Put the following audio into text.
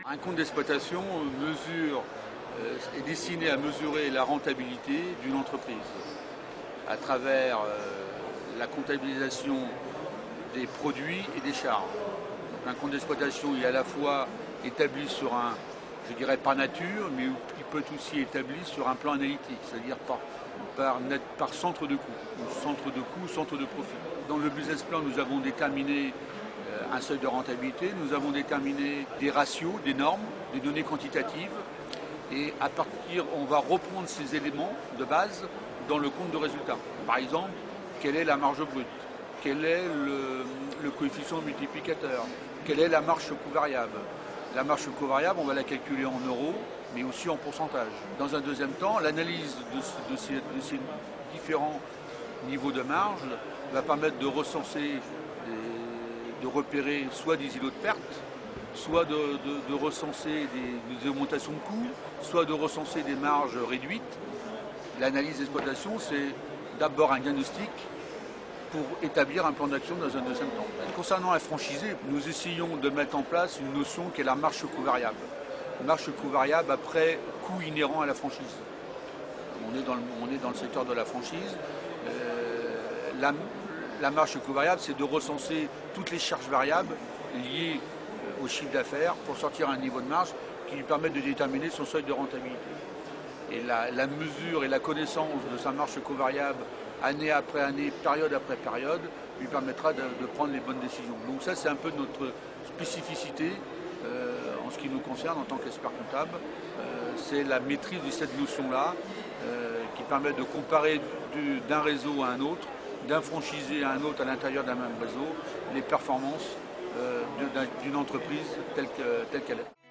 Un compte d'exploitation est destiné à mesurer la rentabilité d'une entreprise à travers la comptabilisation des produits et des charges. Donc un compte d'exploitation est à la fois établi sur par nature, mais il peut être aussi établi sur un plan analytique, c'est-à-dire par centre de coût, centre de profit. Dans le business plan, nous avons déterminé un seuil de rentabilité, nous avons déterminé des ratios, des normes, des données quantitatives, et on va reprendre ces éléments de base dans le compte de résultat. Par exemple, quelle est la marge brute, quel est le coefficient multiplicateur, quelle est la marge coût variable. La marge coût variable, on va la calculer en euros, mais aussi en pourcentage. Dans un deuxième temps, l'analyse de ces différents niveaux de marge va permettre de recenser, de repérer soit des îlots de perte, soit de recenser des augmentations de coûts, soit de recenser des marges réduites. L'analyse d'exploitation, c'est d'abord un diagnostic pour établir un plan d'action dans un deuxième temps. Concernant un franchisé, nous essayons de mettre en place une notion qui est la marge coût variable. Marge coût variable après coût inhérent à la franchise. On est dans le secteur de la franchise. La marge coût variable, c'est de recenser toutes les charges variables liées au chiffre d'affaires pour sortir un niveau de marge qui lui permette de déterminer son seuil de rentabilité. Et la mesure et la connaissance de sa marge coût variable année après année, période après période, lui permettra de prendre les bonnes décisions. Donc ça, c'est un peu notre spécificité en ce qui nous concerne en tant qu'expert comptable. C'est la maîtrise de cette notion-là qui permet de comparer d'un réseau à un autre, d'un franchisé à un autre à l'intérieur d'un même réseau, les performances d'une entreprise telle qu'elle est.